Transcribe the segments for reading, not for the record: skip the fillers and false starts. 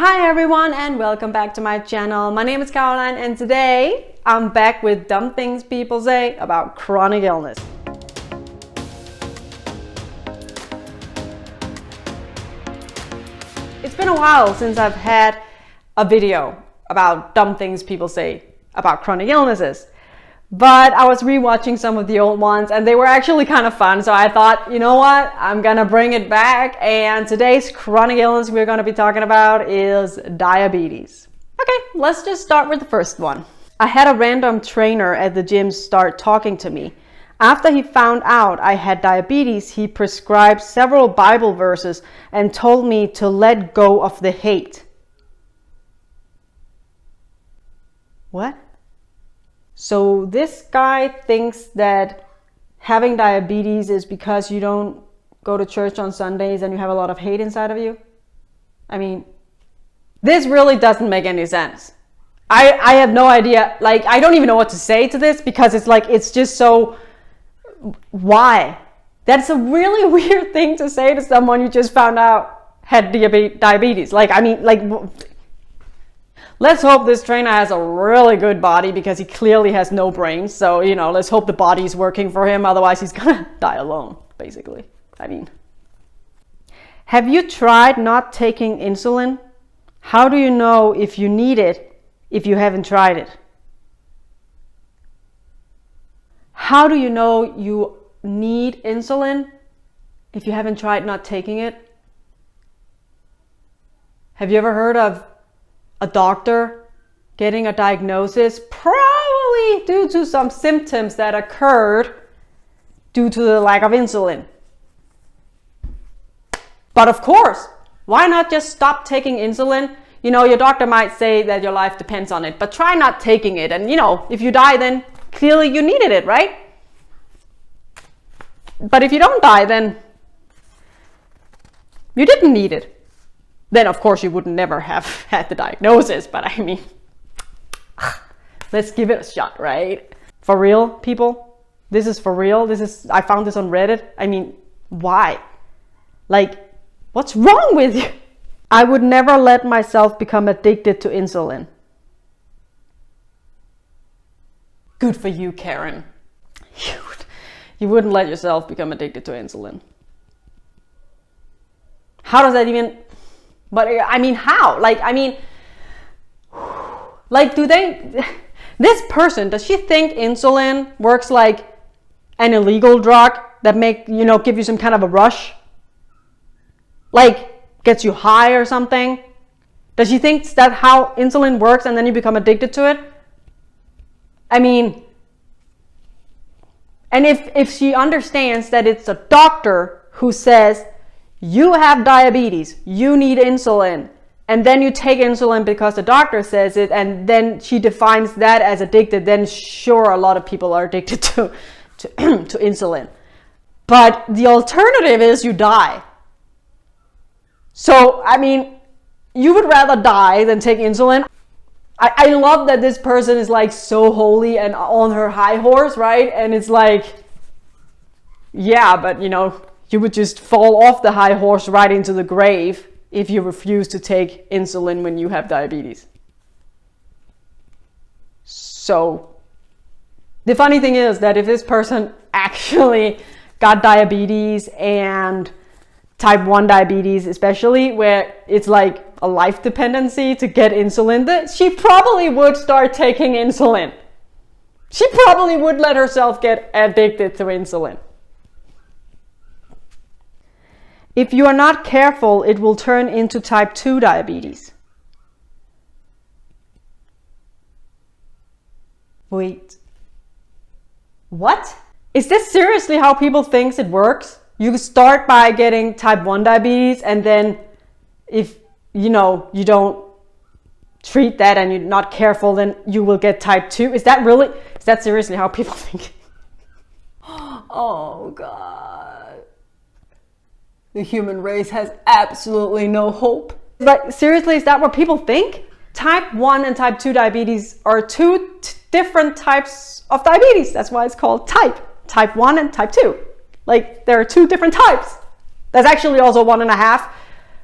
Hi everyone and welcome back to my channel. My name is Caroline and today I'm back with dumb things people say about chronic illness. It's been a while since I've had a video about dumb things people say about chronic illnesses. But I was rewatching some of the old ones and they were actually kind of fun. So I thought, you know what? I'm gonna bring it back. And today's chronic illness we're gonna be talking about is diabetes. Okay, let's just start with the first one. I had a random trainer at the gym start talking to me. After he found out I had diabetes, he prescribed several Bible verses and told me to let go of the hate. What? So this guy thinks that having diabetes is because you don't go to church on Sundays and you have a lot of hate inside of you? I mean, this really doesn't make any sense. I have no idea, like, I don't even know what to say to this because it's like, it's just so, why? That's a really weird thing to say to someone you just found out had diabetes. Like, I mean, like, let's hope this trainer has a really good body because he clearly has no brain. So, you know, let's hope the body is working for him. Otherwise, he's gonna die alone, basically. I mean, have you tried not taking insulin? How do you know if you need it if you haven't tried it? How do you know you need insulin if you haven't tried not taking it? Have you ever heard of a doctor getting a diagnosis probably due to some symptoms that occurred due to the lack of insulin? But of course, why not just stop taking insulin? You know, your doctor might say that your life depends on it, but try not taking it. And you know, if you die, then clearly you needed it, right? But if you don't die, then you didn't need it. Then of course you would never have had the diagnosis, but I mean, let's give it a shot, right? For real, people? This is for real? I found this on Reddit. I mean, why? Like, what's wrong with you? I would never let myself become addicted to insulin. Good for you, Karen. You wouldn't let yourself become addicted to insulin. How does that even... But I mean, how? Like, I mean, like, this person, does she think insulin works like an illegal drug that give you some kind of a rush? Like, gets you high or something? Does she think that's how insulin works and then you become addicted to it? I mean, and if she understands that it's a doctor who says, you have diabetes, you need insulin, and then you take insulin because the doctor says it, and then she defines that as addicted, then sure, a lot of people are addicted to insulin. But the alternative is you die. So, I mean, you would rather die than take insulin. I love that this person is like so holy and on her high horse, right? And it's like, yeah, but you know, you would just fall off the high horse right into the grave if you refuse to take insulin when you have diabetes. So the funny thing is that if this person actually got diabetes and type 1 diabetes especially, where it's like a life dependency to get insulin, that she probably would start taking insulin. She probably would let herself get addicted to insulin. If you are not careful, it will turn into type 2 diabetes. Wait. What? Is this seriously how people think it works? You start by getting type 1 diabetes, and then if you don't treat that and you're not careful, then you will get type 2. Is that seriously how people think? Oh God. The human race has absolutely no hope. But seriously, is that what people think? Type 1 and type 2 diabetes are two different types of diabetes. That's why it's called type 1 and type 2. Like, there are two different types. There's actually also 1.5,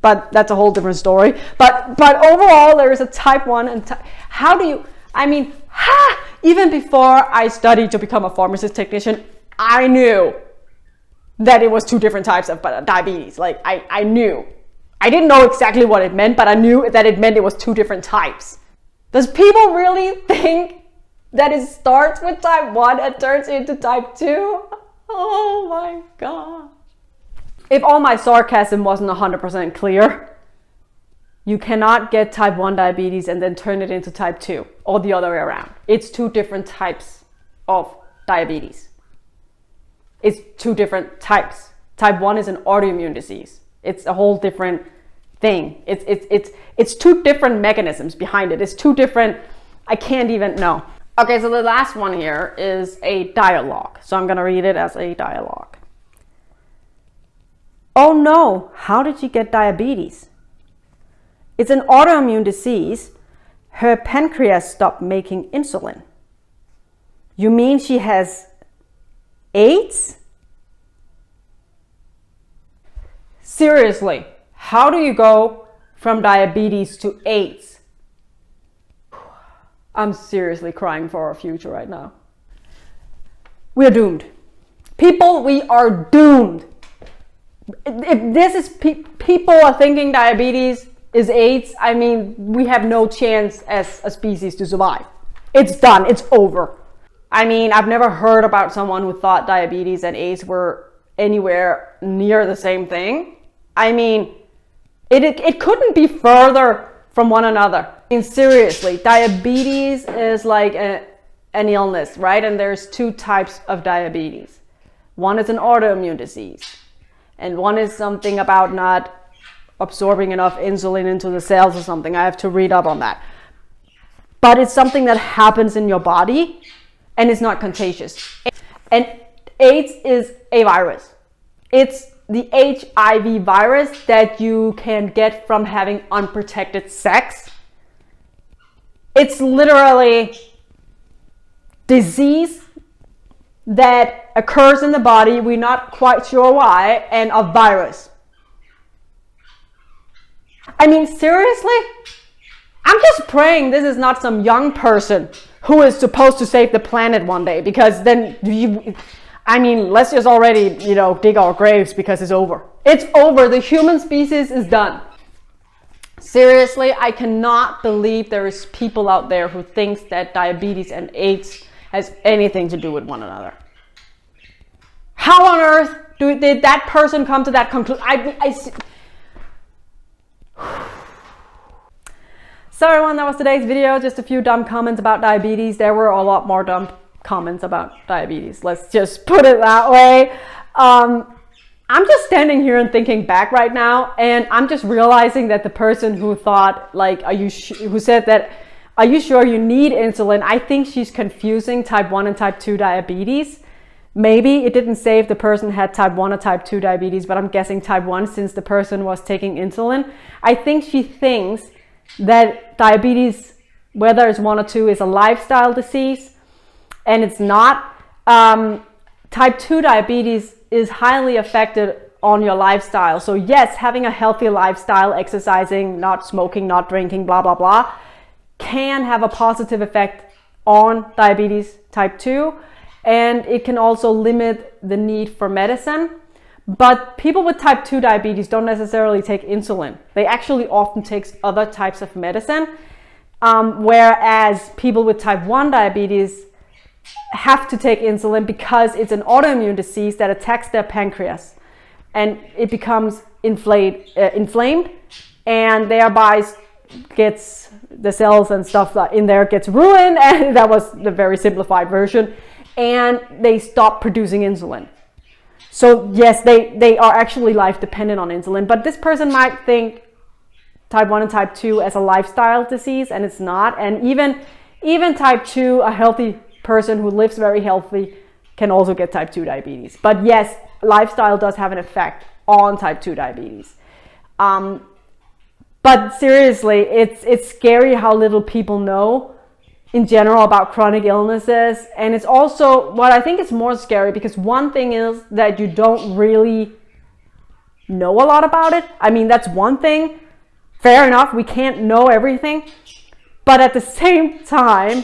but that's a whole different story. But overall, there is a type 1 and how do you, even before I studied to become a pharmacist technician, I knew that it was 2 different types of diabetes. Like I knew. I didn't know exactly what it meant, but I knew that it meant it was 2 different types. Does people really think that it starts with type 1 and turns into type 2? Oh my God. If all my sarcasm wasn't 100% clear, you cannot get type 1 diabetes and then turn it into type 2 or the other way around. It's 2 different types of diabetes. It's 2 different types. Type 1 is an autoimmune disease. It's a whole different thing. It's 2 different mechanisms behind it. It's 2 different, I can't even know. Okay, so the last one here is a dialogue. So I'm gonna read it as a dialogue. Oh no, how did she get diabetes? It's an autoimmune disease. Her pancreas stopped making insulin. You mean she has AIDS? Seriously, how do you go from diabetes to AIDS? I'm seriously crying for our future right now. We're doomed. People, we are doomed. If this is people are thinking diabetes is AIDS, I mean, we have no chance as a species to survive. It's done. It's over. I mean, I've never heard about someone who thought diabetes and AIDS were anywhere near the same thing. I mean, it couldn't be further from one another. I mean, seriously, diabetes is like an illness, right? And there's 2 types of diabetes. One is an autoimmune disease, and one is something about not absorbing enough insulin into the cells or something. I have to read up on that. But it's something that happens in your body, and it's not contagious. And AIDS is a virus. It's the HIV virus that you can get from having unprotected sex. It's literally disease that occurs in the body, we're not quite sure why, and a virus. I mean, seriously? I'm just praying this is not some young person who is supposed to save the planet one day, because then let's just already, dig our graves, because it's over. It's over. The human species is done. Seriously, I cannot believe there is people out there who thinks that diabetes and AIDS has anything to do with one another. How on earth did that person come to that conclusion? So everyone, that was today's video. Just a few dumb comments about diabetes. There were a lot more dumb comments about diabetes. Let's just put it that way. I'm just standing here and thinking back right now, and I'm just realizing that the person who thought, like, who said that, are you sure you need insulin? I think she's confusing type 1 and type 2 diabetes. Maybe it didn't say if the person had type 1 or type 2 diabetes, but I'm guessing type 1 since the person was taking insulin. I think she thinks that diabetes, whether it's 1 or 2, is a lifestyle disease, and it's not. Type 2 diabetes is highly affected on your lifestyle. So yes, having a healthy lifestyle, exercising, not smoking, not drinking, blah, blah, blah, can have a positive effect on diabetes type 2. And it can also limit the need for medicine. But people with type 2 diabetes don't necessarily take insulin. They actually often take other types of medicine. Whereas people with type 1 diabetes have to take insulin because it's an autoimmune disease that attacks their pancreas, and it becomes inflamed, and thereby gets the cells and stuff that in there gets ruined. And that was the very simplified version, and they stop producing insulin. So yes, they are actually life dependent on insulin, but this person might think type 1 and type 2 as a lifestyle disease, and it's not. And even type 2, a healthy person who lives very healthy, can also get type 2 diabetes. But yes, lifestyle does have an effect on type 2 diabetes. But seriously, it's scary how little people know in general about chronic illnesses. And it's also what I think is more scary, because one thing is that you don't really know a lot about it. I mean, that's one thing. Fair enough, we can't know everything. But at the same time,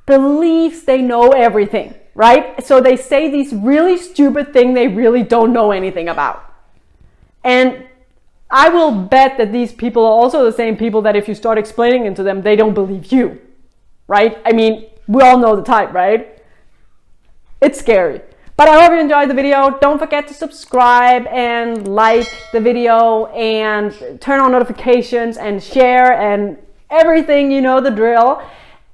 believes they know everything, right? So they say these really stupid things they really don't know anything about. And I will bet that these people are also the same people that if you start explaining it to them, they don't believe you, right? I mean, we all know the type, right? It's scary. But I hope you enjoyed the video. Don't forget to subscribe and like the video and turn on notifications and share and everything, you know the drill.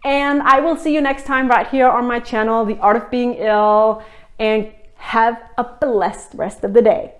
And I will see you next time right here on my channel, The Art of Being Ill, and have a blessed rest of the day.